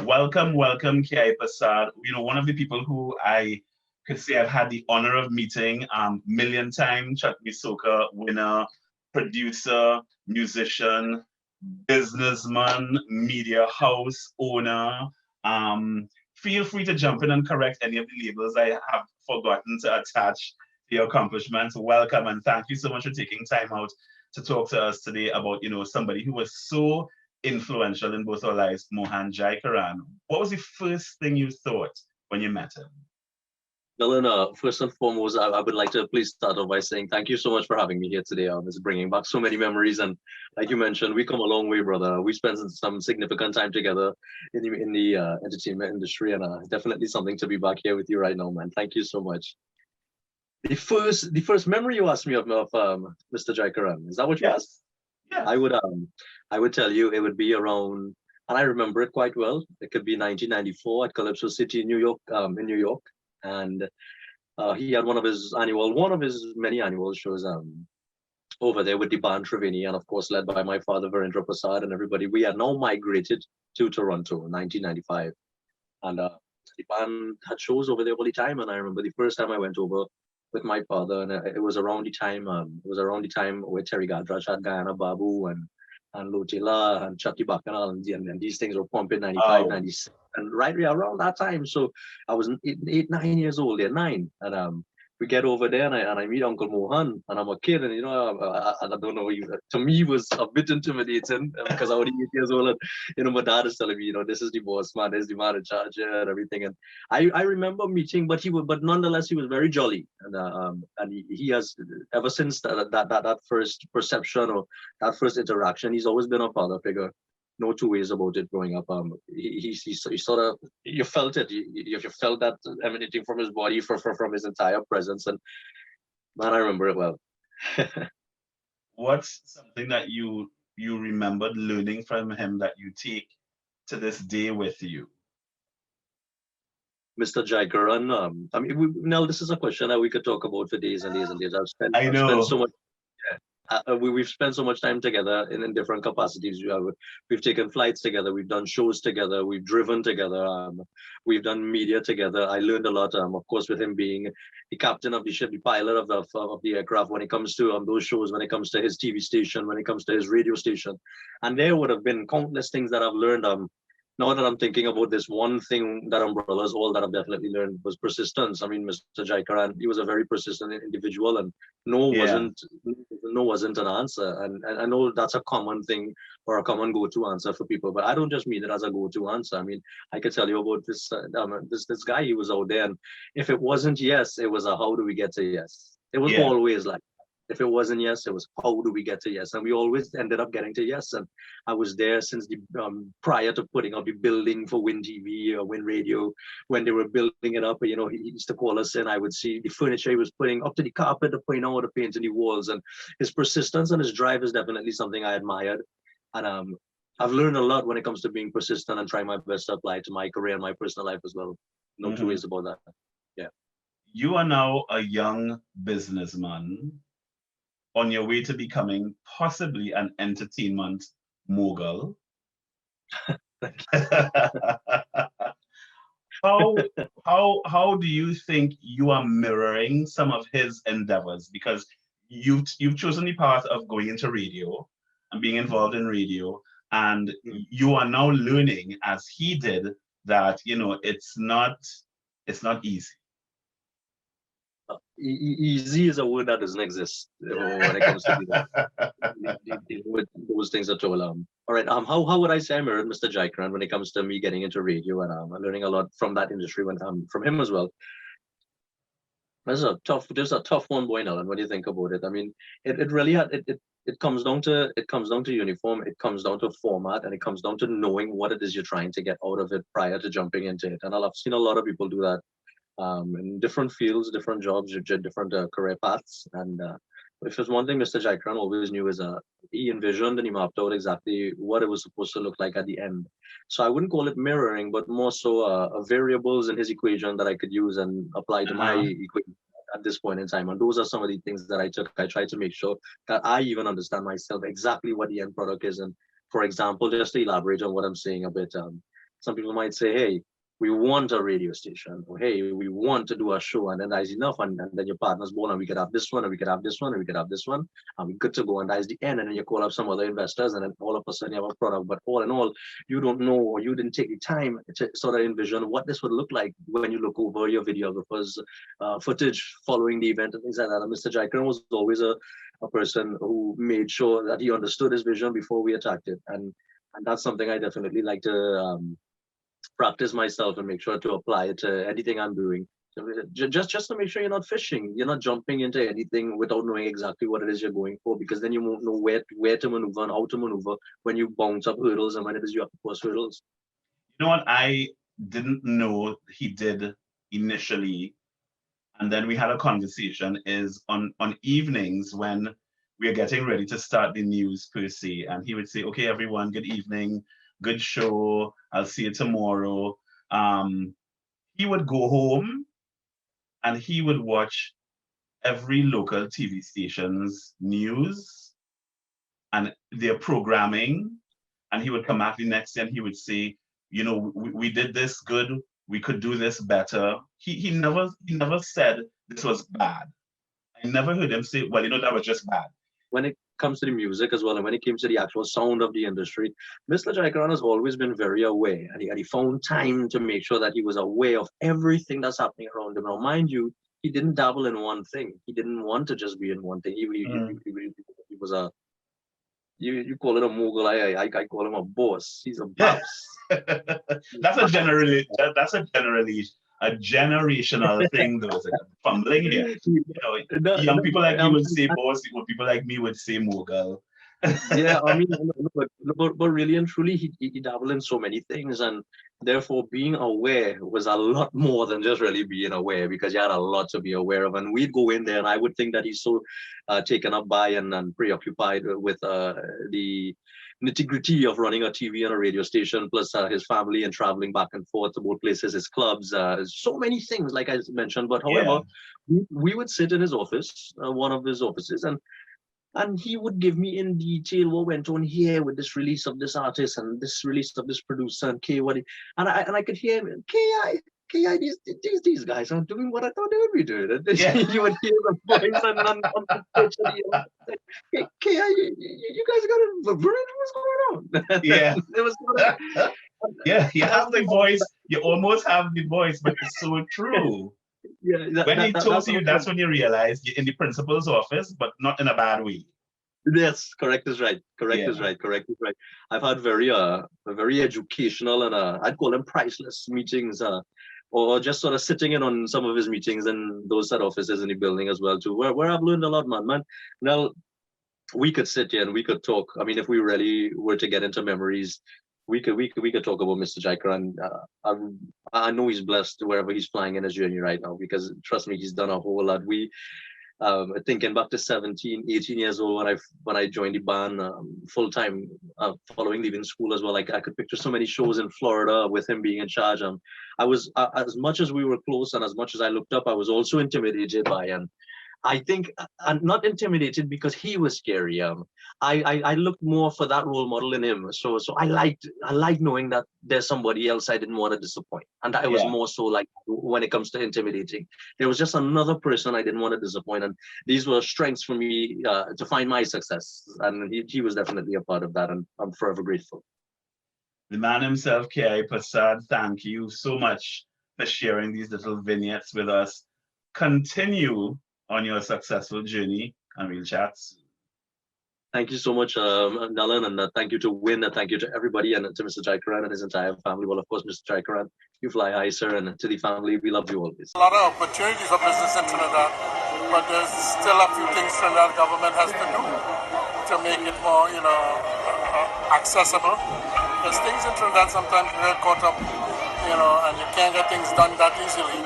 Welcome, Kiai Prasad. One of the people who I could say I've had the honor of meeting, million-time Chutney Soca winner, producer, musician, businessman, media house owner. Feel free to jump in and correct any of the labels I have forgotten to attach to your accomplishments. Welcome and thank you so much for taking time out to talk to us today about, somebody who was so influential in both our lives, Mohan Jaikaran. What was the first thing you thought when you met him? Dylan, first and foremost, I would like to please start off by saying thank you so much for having me here today. It's bringing back so many memories, and like you mentioned, we come a long way, brother. We spent some significant time together in the entertainment industry, and definitely something to be back here with you right now, man. Thank you so much. The first memory you asked me of Mr. Jaikaran, is that what you asked? Yeah. I would tell you it would be around, and I remember it quite well. It could be 1994 at Calypso City in New York. And he had one of his many annual shows over there with the band Triveni, and of course led by my father Virendra Prasad and everybody. We had now migrated to Toronto in 1995, and the band had shows over there all the time. And I remember the first time I went over with my father, and it was around the time where Terry Gadrach had Guyana Babu and Lotila and Chucky Bacchanal, and these things were pumping 95, 96, and right around that time. So I was 9 years old, yeah, 9, and we get over there, and I meet Uncle Mohan, and I'm a kid, and I don't know, to me it was a bit intimidating because I was 8 years old, and my dad is telling me, this is the boss man, this is the man in charge here and everything, and I remember meeting, but nonetheless he was very jolly, and he has ever since that first perception or that first interaction, he's always been a father figure. No two ways about it growing up. He sort of, you felt it. You felt that emanating from his body, from his entire presence, and man, I remember it well. What's something that you remembered learning from him that you take to this day with you? Mr. Jaikaran, now this is a question that we could talk about for days and days and days. I've spent so much. We've spent so much time together in different capacities. We've taken flights together. We've done shows together. We've driven together. We've done media together. I learned a lot, of course, with him being the captain of the ship, the pilot of the aircraft. When it comes to those shows, when it comes to his TV station, when it comes to his radio station, and there would have been countless things that I've learned. Now that I'm thinking about this, one thing that umbrellas all that I've definitely learned was persistence. I mean, Mr. Jaikaran, he was a very persistent individual, and no wasn't an answer. And I know that's a common thing or a common go-to answer for people, but I don't just mean it as a go-to answer. I mean, I could tell you about this guy. He was out there, and if it wasn't yes, it was a how do we get to yes. It was always like, if it wasn't yes, it was how do we get to yes, and we always ended up getting to yes. And I was there since the prior to putting up the building for Win TV or Win Radio, when they were building it up. He used to call us in. I would see the furniture he was putting up to the carpet, to putting out the paint in the walls, and his persistence and his drive is definitely something I admired. And I've learned a lot when it comes to being persistent and trying my best to apply to my career and my personal life as well. No two ways about that. Yeah. You are now a young businessman on your way to becoming possibly an entertainment mogul. How do you think you are mirroring some of his endeavors? Because you've chosen the path of going into radio and being involved in radio, and you are now learning, as he did, that it's not easy. Easy is a word that doesn't exist when it comes to with those things at all. All right. How would I say I mirrored Mr. Jaikaran when it comes to me getting into radio, and I'm learning a lot from that industry from him as well. This is a tough one, boy, Alan. When you think about it, I mean, it really it comes down to uniform. It comes down to format, and it comes down to knowing what it is you're trying to get out of it prior to jumping into it. And I've seen a lot of people do that. In different fields, different jobs, different career paths. And if there's one thing Mr. Jaikaran always knew is he envisioned and he mapped out exactly what it was supposed to look like at the end. So I wouldn't call it mirroring, but more so variables in his equation that I could use and apply to my equation at this point in time. And those are some of the things that I took. I tried to make sure that I even understand myself exactly what the end product is. And for example, just to elaborate on what I'm saying a bit, Some people might say, hey, we want a radio station, or hey, we want to do a show, and then that's enough, and then your partner's born, and we could have this one, and we could have this one, and we could have this one, and we're good to go, and that's the end. And then you call up some other investors, and then all of a sudden you have a product. But all in all, you don't know, or you didn't take the time to sort of envision what this would look like when you look over your videographer's footage following the event and things like that. And Mr. Jaikaran was always a person who made sure that he understood his vision before we attacked it, and that's something I definitely like to practice myself and make sure to apply it to anything I'm doing. So just to make sure you're not fishing, you're not jumping into anything without knowing exactly what it is you're going for, because then you won't know where to maneuver and how to maneuver when you bounce up hurdles and when it is you have to cross hurdles. You know what I didn't know he did initially, and then we had a conversation, is on evenings when we are getting ready to start the news per se, and he would say, okay, everyone, good evening, good show, I'll see you tomorrow. He would go home and he would watch every local TV station's news and their programming, and he would come back the next day and he would say, you know, we did this good, we could do this better. He never said this was bad. I never heard him say, well, you know, that was just bad. When it comes to the music as well, and when it comes to the actual sound of the industry, Mr. Jaikaran has always been very aware, and he found time to make sure that he was aware of everything that's happening around him. Now, mind you, he didn't dabble in one thing. He didn't want to just be in one thing. He was a, you call it a mogul, I call him a boss. He's a boss. That's a generational thing, though. It's like fumbling here. You know, young people like you would say boss, people like me would say mogul. Yeah, I mean, but really and truly, he dabbled in so many things, and therefore being aware was a lot more than just really being aware, because you had a lot to be aware of. And we'd go in there, and I would think that he's so taken up by and preoccupied with the nitty-gritty of running a TV and a radio station, plus his family and traveling back and forth to both places, his clubs, so many things, like I mentioned. But however, we would sit in his office, one of his offices, and he would give me in detail what went on here with this release of this artist and this release of this producer and I could hear him, KI, these guys aren't doing what I thought they would be doing. And you would hear the voice on the pitch, and KI, you guys got a bridge? What's going on? Yeah. It was yeah, you have the voice. You almost have the voice, but it's so true. Yeah, when he told you, that's when you realize you're in the principal's office, but not in a bad way. Yes, correct is right. Correct is right. I've had very educational and I'd call them priceless meetings, or just sort of sitting in on some of his meetings and those set offices in the building as well too, where I've learned a lot, man. Now we could sit here and we could talk. I mean, if we really were to get into memories, we could talk about Mr. Jaikaran. I know he's blessed wherever he's flying in his journey right now, because trust me, he's done a whole lot. We thinking back to 17, 18 years old when I joined the band full time, following leaving school as well. Like I could picture so many shows in Florida with him being in charge. I was as much as we were close and as much as I looked up, I was also intimidated by him. I think I'm not intimidated because he was scary. I looked more for that role model in him. So I liked knowing that there's somebody else I didn't want to disappoint. And I was more so like when it comes to intimidating. There was just another person I didn't want to disappoint. And these were strengths for me to find my success. And he was definitely a part of that. And I'm forever grateful. The man himself, K.I. Prasad, thank you so much for sharing these little vignettes with us. Continue on your successful journey, and we'll chat soon. Thank you so much, Nalan, and thank you to Win, and thank you to everybody, and to Mr. Jaikaran and his entire family. Well, of course, Mr. Jaikaran, you fly high, sir, and to the family, we love you always. A lot of opportunities for business in Trinidad, but there's still a few things Trinidad government has to do to make it more, accessible. There's things in Trinidad sometimes you get caught up, and you can't get things done that easily,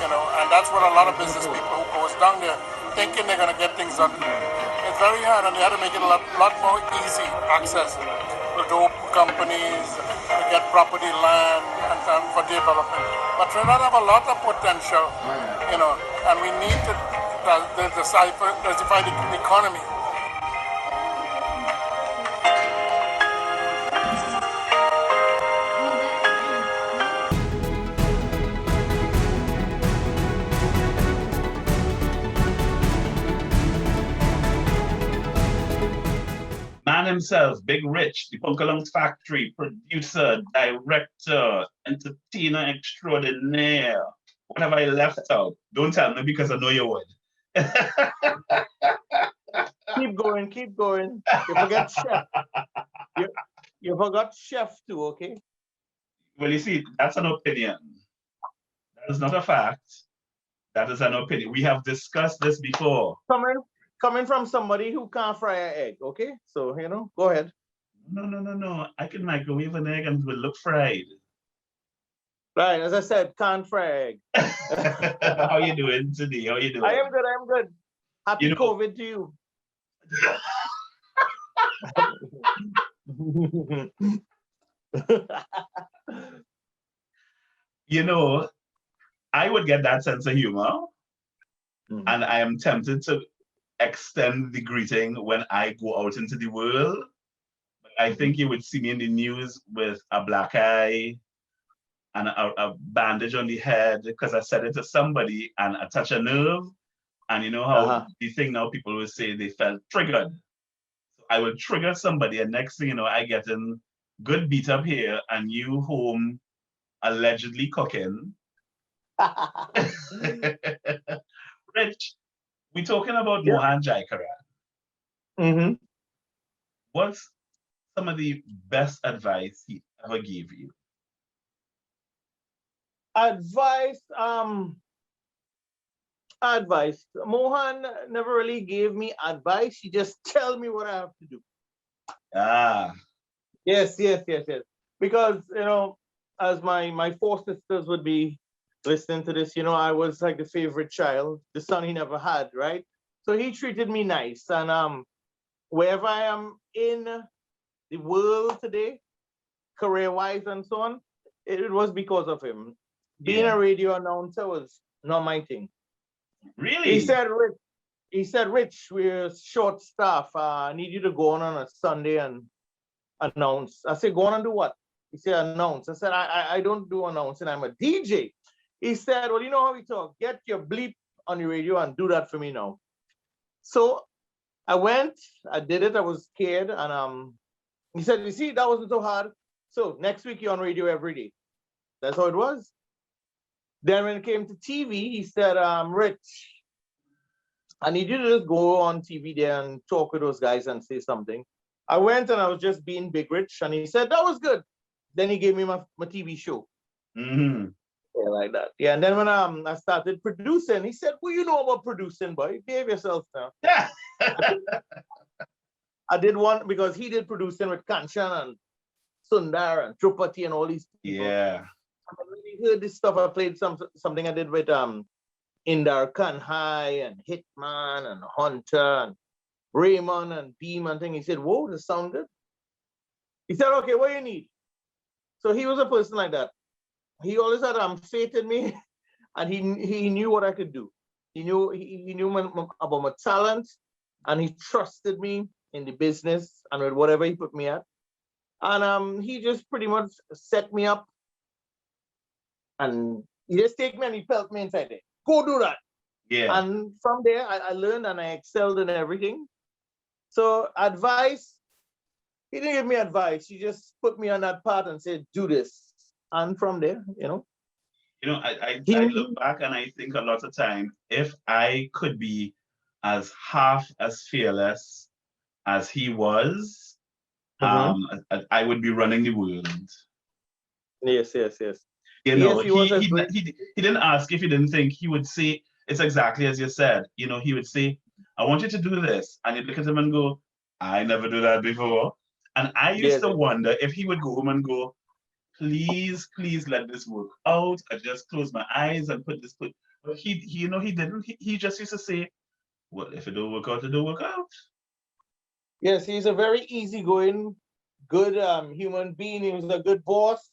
and that's what a lot of business people who goes down there thinking they're going to get things done. It's very hard, and they have to make it a lot more easy access to do companies, to get property, land, and for development. But Trinidad have a lot of potential, and we need to diversify the economy. himself, Big Rich, the Punkalong Factory, producer, director, entertainer extraordinaire. What have I left out? Don't tell me because I know you would. Keep going, keep going. You forget chef. You forgot chef too, okay? Well, you see, that's an opinion. That is not a fact. That is an opinion. We have discussed this before. Coming from somebody who can't fry an egg, okay? So, go ahead. No. I can microwave an egg and it will look fried. Right, as I said, can't fry egg. How you doing today? How you doing? I am good. Happy COVID to you. I would get that sense of humor, and I am tempted to extend the greeting when I go out into the world. But I think you would see me in the news with a black eye and a bandage on the head because I said it to somebody and I touch a nerve. And you know how the thing now people will say they felt triggered. So I will trigger somebody, and next thing you know, I get in good beat up here, and you home allegedly cooking. Rich, we're talking about Mohan Jaikaran. What's some of the best advice he ever gave you? Advice. Mohan never really gave me advice. He just tell me what I have to do. Yes. Because, as my four sisters would be listening to this, I was like the favorite child, the son he never had, right? So he treated me nice. And wherever I am in the world today, career-wise and so on, it was because of him. Being a radio announcer was not my thing. Really? He said, Rich, we're short staff. I need you to go on a Sunday and announce. I said, go on and do what? He said, announce. I said, I don't do announcing. I'm a DJ. He said, well, you know how we talk. Get your bleep on the radio and do that for me now. So I went, I did it. I was scared. And he said, you see, that wasn't so hard. So next week you're on radio every day. That's how it was. Then when it came to TV, he said, Rich, I need you to just go on TV there and talk with those guys and say something. I went and I was just being Big Rich. And he said, that was good. Then he gave me my TV show. Mm-hmm. Yeah, like that. Yeah, and then when I started producing, he said, well, you know about producing, boy. Behave yourself now. Yeah. I did one because he did producing with Kanchan and Sundar and Trupati and all these people. Yeah. When you heard this stuff, I played something I did with Indar Kanhai and Hitman and Hunter and Raymond and Beam and thing. He said, whoa, this sound good. He said, okay, what do you need? So he was a person like that. He always had faith in me, and he knew what I could do. He knew about my talent, and he trusted me in the business and with whatever he put me at. And he just pretty much set me up, and he just take me and he felt me inside there. Go do that. Yeah. And from there, I learned and I excelled in everything. So advice, he didn't give me advice. He just put me on that path and said, do this. And from there, I look back and I think a lot of time, if I could be as half as fearless as he was, I would be running the world. Yes. He didn't ask if he didn't think. He would say, it's exactly as you said. He would say, I want you to do this. And you'd look at him and go, I never do that before. And I used to wonder if he would go home and go, please let this work out. I just close my eyes and put. But he didn't. He just used to say, well, if it don't work out, it don't work out. Yes, he's a very easygoing, good human being. He was a good boss.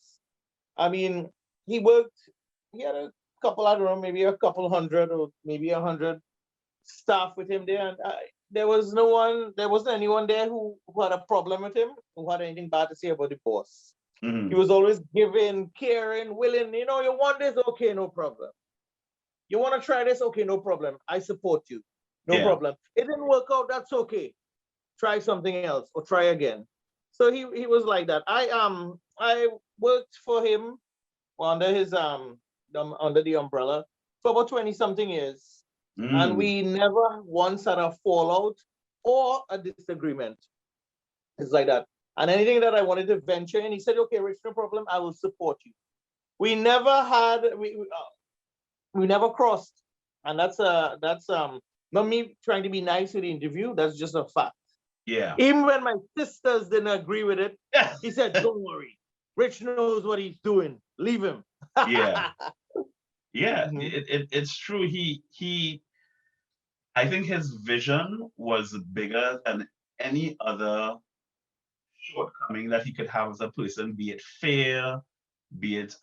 I mean, he had a couple, I don't know, maybe a couple hundred or maybe 100 staff with him there. And there wasn't anyone there who had a problem with him, who had anything bad to say about the boss. Mm-hmm. He was always giving, caring, willing. You want this? Okay, no problem. You want to try this? Okay, no problem. I support you. No problem. It didn't work out. That's okay. try something else or try again. So he was like that. I worked for him under his under the umbrella for about 20 something years. And we never once had a fallout or a disagreement. It's like that. And anything that I wanted to venture in, he said, okay, Rich, no problem, I will support you. We never had we never crossed. And that's not me trying to be nice with the interview, that's just a fact. Yeah. Even when my sisters didn't agree with it, he said, don't worry. Rich knows what he's doing. Leave him. Yeah. Yeah. It's true. I think his vision was bigger than any other shortcoming that he could have as a person, be it fear, be it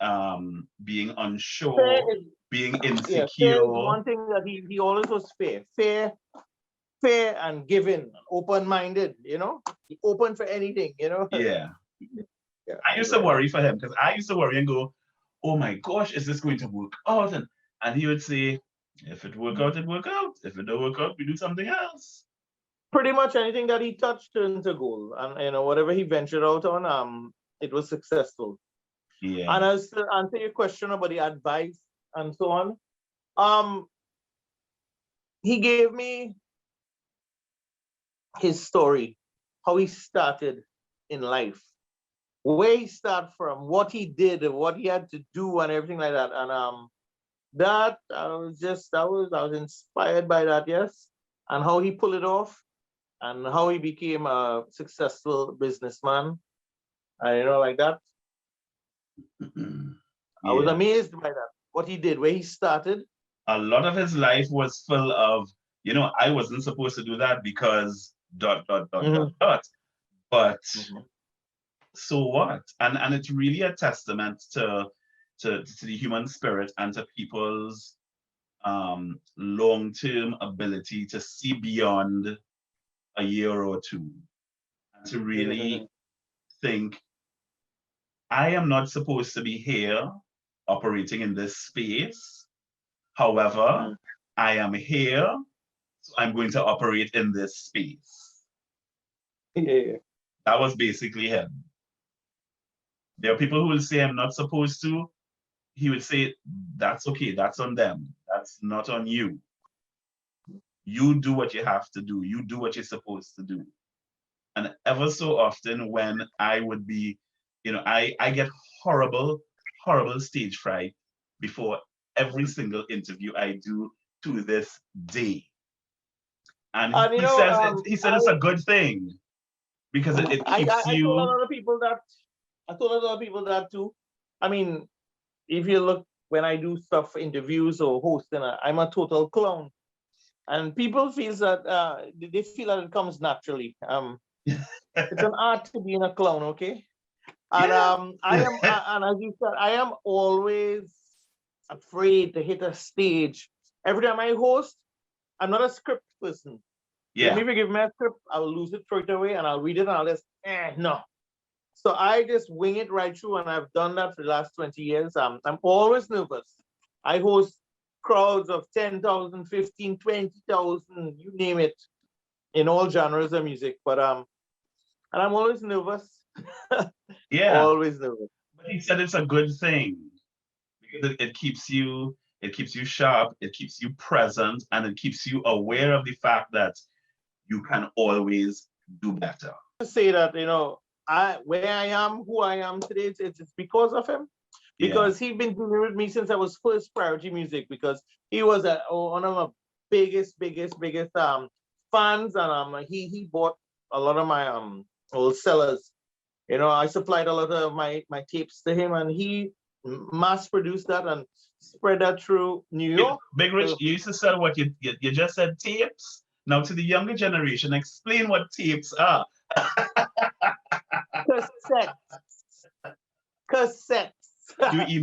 being unsure, being insecure. Fair is one thing that he always was fair and giving, open-minded, open for anything, Yeah. I used to worry for him because I used to worry and go, oh my gosh, is this going to work out? And he would say, if it work out, it work out. If it don't work out, we do something else. Pretty much anything that he touched turned into gold. And whatever he ventured out on, it was successful. Yeah. And as to answer your question about the advice and so on, he gave me his story, how he started in life, where he started from, what he did, what he had to do, and everything like that. And that I was inspired by that, yes, and how he pulled it off, and how he became a successful businessman, and like that. I was amazed by that, what he did, where he started. A lot of his life was full of, I wasn't supposed to do that because ... But so what? And it's really a testament to the human spirit and to people's long-term ability to see beyond a year or two and to really think, I am not supposed to be here operating in this space. However, I am here, so I'm going to operate in this space. Yeah. That was basically him. There are people who will say, I'm not supposed to. He would say, that's okay, that's on them. That's not on you. You do what you have to do. You do what you're supposed to do. And ever so often when I would be, I get horrible stage fright before every single interview I do to this day. And he said it's a good thing because it keeps you. I told a lot of people that too. I mean, if you look, when I do stuff, interviews or hosting, I'm a total clown. And people feel that they feel that it comes naturally. It's an art to being a clown, okay? And I am, and as you said, I am always afraid to hit a stage. Every time I host, I'm not a script person. Yeah. If you give me a script, I will lose it, throw it away, and I'll read it and I'll just, no. So I just wing it right through, and I've done that for the last 20 years. I'm always nervous. I host crowds of 10,000, 15, 20,000, you name it, in all genres of music. But and I'm always nervous. Yeah. Always nervous. But he said it's a good thing because it keeps you sharp, it keeps you present, and it keeps you aware of the fact that you can always do better. To say that, where I am, who I am today, it's because of him. Because he's been dealing with me since I was first Priority Music, because he was one of my biggest fans, and he bought a lot of my old sellers. I supplied a lot of my tapes to him, and he mass produced that and spread that through New York. Big Rich, you used to sell what you just said, tapes. Now to the younger generation, explain what tapes are. Cassettes. Could you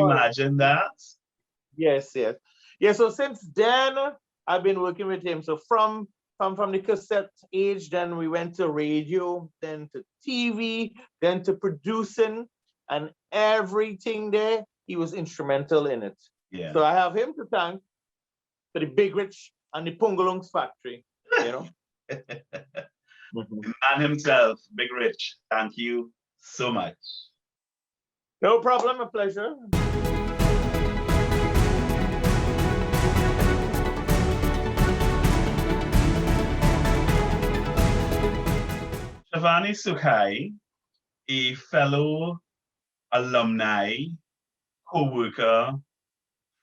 imagine that? Yes. So since then, I've been working with him. So from the cassette age, then we went to radio, then to TV, then to producing, and everything there. He was instrumental in it. Yeah. So I have him to thank for the Big Rich and the Pungalungs factory. The man himself, Big Rich, thank you so much. No problem, a pleasure. Shivani Sukhai, a fellow alumni, co-worker,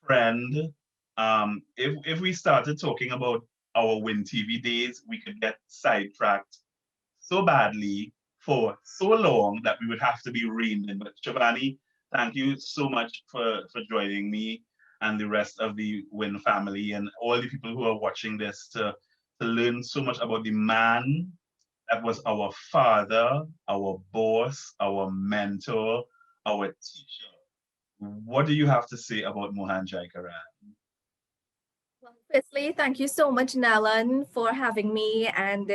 friend. If we started talking about our Win TV days, we could get sidetracked so badly for so long that we would have to be reined in. But Shivani, thank you so much for joining me and the rest of the Win family and all the people who are watching this to learn so much about the man that was our father, our boss, our mentor, our teacher. What do you have to say about Mohan Jaikaran? Well, firstly, thank you so much, Nalan, for having me, and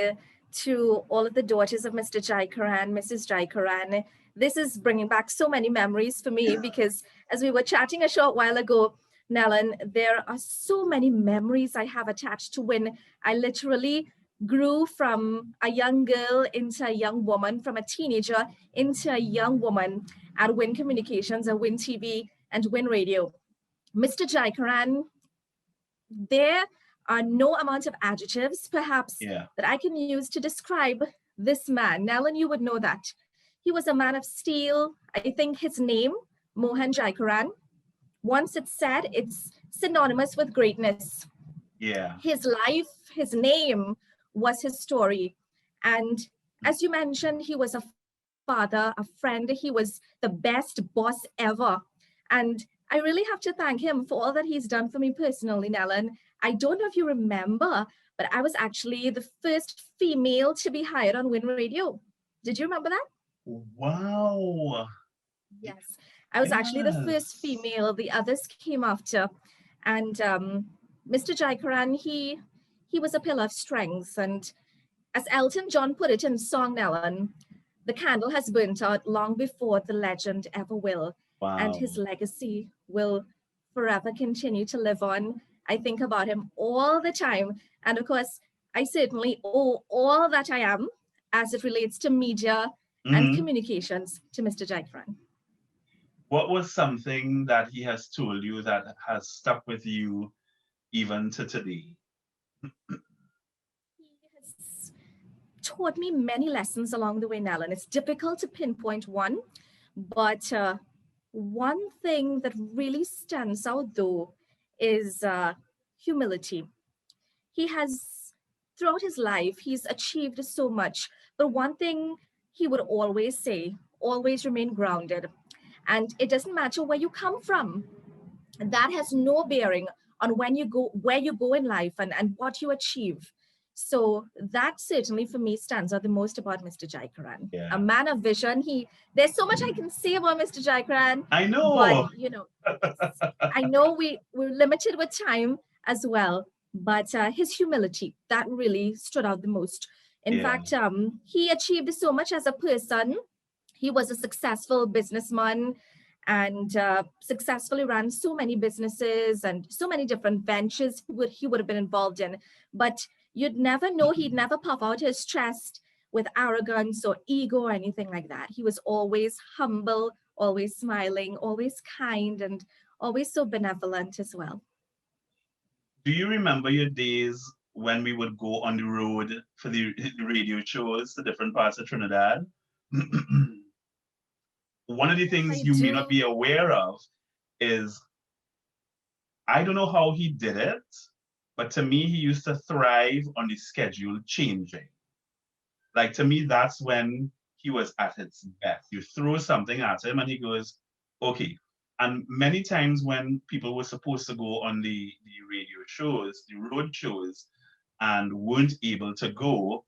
to all of the daughters of Mr. Jaikaran, Mrs. Jaikaran. This is bringing back so many memories for me because as we were chatting a short while ago, Nalan, there are so many memories I have attached to when I literally grew from a young girl into a young woman, from a teenager into a young woman at Win Communications and Win TV and Win Radio. Mr. Jaikaran, there are no amount of adjectives, perhaps, that I can use to describe this man. Nalan, you would know that. He was a man of steel. I think his name, Mohan Jaikaran, once it's said, it's synonymous with greatness. Yeah. His life, his name was his story. And as you mentioned, he was a father, a friend. He was the best boss ever. And I really have to thank him for all that he's done for me personally, Nalan. I don't know if you remember, but I was actually the first female to be hired on Win Radio. Did you remember that? Wow. Yes, I was actually the first female. The others came after. And Mr. Jaikaran, he was a pillar of strength. And as Elton John put it in song, Nalan, the candle has burnt out long before the legend ever will. Wow. And his legacy will forever continue to live on. I think about him all the time. And of course, I certainly owe all that I am as it relates to media and communications to Mr. Jaikaran. What was something that he has told you that has stuck with you even to today? He has taught me many lessons along the way, Nalan. It's difficult to pinpoint one, but one thing that really stands out, though, is humility. He has, throughout his life, he's achieved so much. But one thing he would always say, always remain grounded. And it doesn't matter where you come from. That has no bearing on when you go, where you go in life and what you achieve. So that certainly for me stands out the most about Mr. Jaikaran. Yeah. A man of vision. There's so much I can say about Mr. Jaikaran. I know. But I know we're limited with time as well. But his humility, that really stood out the most. In fact, he achieved so much as a person. He was a successful businessman and successfully ran so many businesses and so many different ventures he would have been involved in. But you'd never know, he'd never puff out his chest with arrogance or ego or anything like that. He was always humble, always smiling, always kind, and always so benevolent as well. Do you remember your days when we would go on the road for the radio shows to different parts of Trinidad? One of the things you may not be aware of is, I don't know how he did it, but to me, he used to thrive on the schedule changing. Like, to me, that's when he was at his best. You throw something at him and he goes, okay. And many times when people were supposed to go on the radio shows, the road shows, and weren't able to go,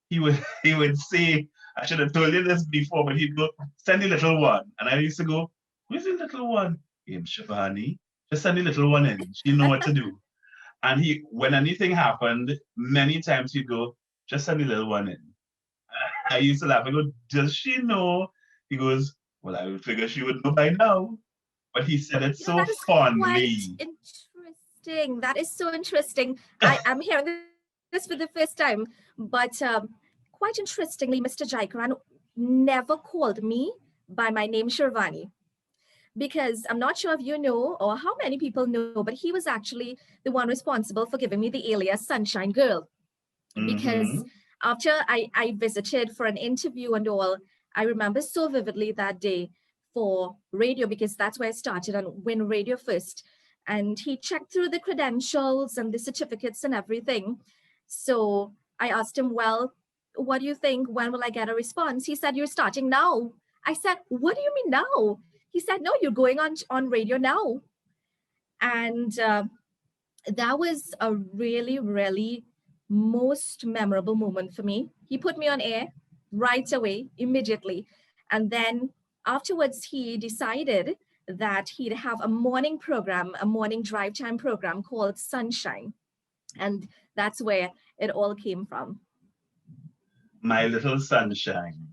he would say, I should have told you this before, but he'd go, send the little one. And I used to go, where's the little one? Shivani, just send the little one in. She know what to do. And when anything happened, many times he'd go, just send the little one in. I used to laugh. I go, does she know? He goes, well, I would figure she would know by now. But he said it so fondly. Interesting. That is so interesting. I'm hearing this for the first time, but quite interestingly, Mr. Jaikaran never called me by my name, Shirvani, because I'm not sure if you know or how many people know, but he was actually the one responsible for giving me the alias Sunshine Girl. Because after I visited for an interview and all, I remember so vividly that day for radio, because that's where I started on Win Radio first. And he checked through the credentials and the certificates and everything. So I asked him, well, what do you think? When will I get a response? He said, you're starting now. I said, what do you mean now? He said, no, you're going on radio now. And that was a really, really most memorable moment for me. He put me on air right away, immediately. And then afterwards, he decided that he'd have a morning program, a morning drive time program called Sunshine. And that's where it all came from. My little sunshine.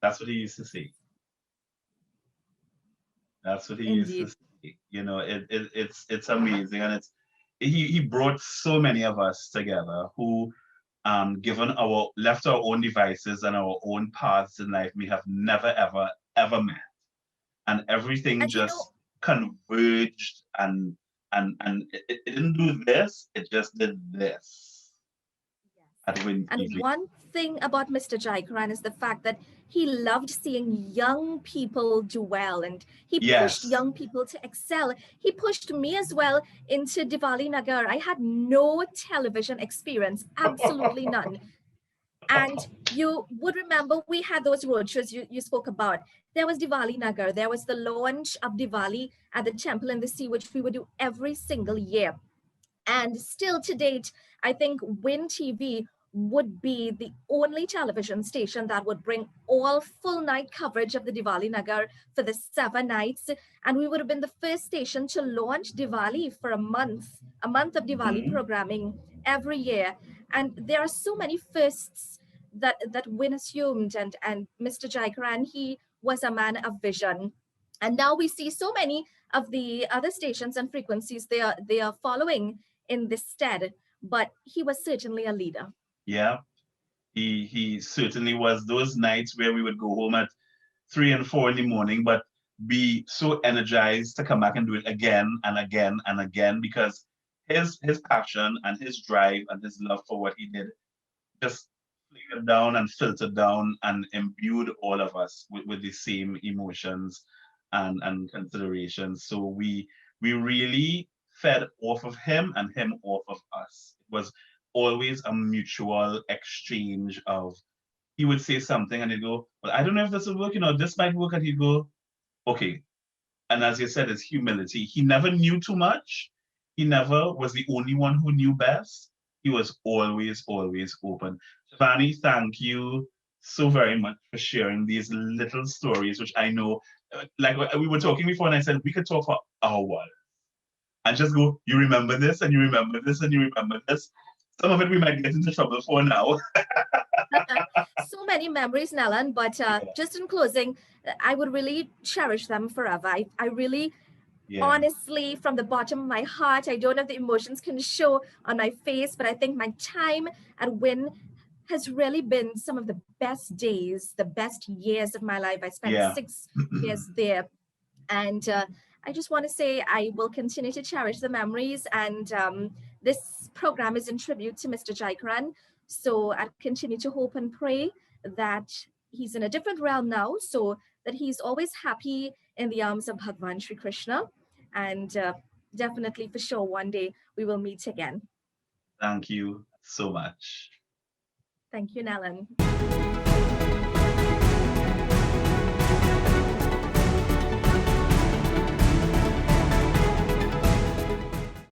That's what he used to say. That's what he Indeed. used to say. You know, it's amazing, and he brought so many of us together who, given our left our own devices and our own paths in life, we have never ever met, and everything just converged, and it didn't do this, it just did this. And one thing about Mr. Jaikaran is the fact that he loved seeing young people do well, and he pushed young people to excel. He pushed me as well into Diwali Nagar. I had no television experience, absolutely none. And you would remember we had those roadshows you spoke about. There was Diwali Nagar. There was the launch of Diwali at the Temple in the Sea, which we would do every single year. And still to date, I think Win TV would be the only television station that would bring all full night coverage of the Diwali Nagar for the 7 nights. And we would have been the first station to launch Diwali for a month of Diwali programming every year. And there are so many firsts that Win assumed, and Mr. Jaikaran, he was a man of vision. And now we see so many of the other stations and frequencies they are following in this stead, but he was certainly a leader. Yeah, he certainly was. Those nights where we would go home at 3 and 4 in the morning, but be so energized to come back and do it again and again and again, because his passion and his drive and his love for what he did just flickered down and filtered down and imbued all of us with the same emotions and considerations. So we really fed off of him and him off of us. It was always a mutual exchange of, he would say something and he'd go, well, I don't know if this will work, this might work, and he'd go, okay. And as you said, it's humility. He never knew too much. He never was the only one who knew best. He was always open. Shivani, thank you so very much for sharing these little stories, which I know, like we were talking before, and I said we could talk for hours and just go, you remember this, and you remember this, and you remember this. Some of it we might get into trouble for now. So many memories, Nellan, but just in closing, I would really cherish them forever. I really, honestly, from the bottom of my heart, I don't know if the emotions can show on my face, but I think my time at Win has really been some of the best days, the best years of my life. I spent 6 years there. And I just want to say I will continue to cherish the memories. And this program is in tribute to Mr. Jaikaran. So I continue to hope and pray that he's in a different realm now, so that he's always happy in the arms of Bhagwan Shri Krishna. And definitely, for sure, one day we will meet again. Thank you so much. Thank you, Nellan.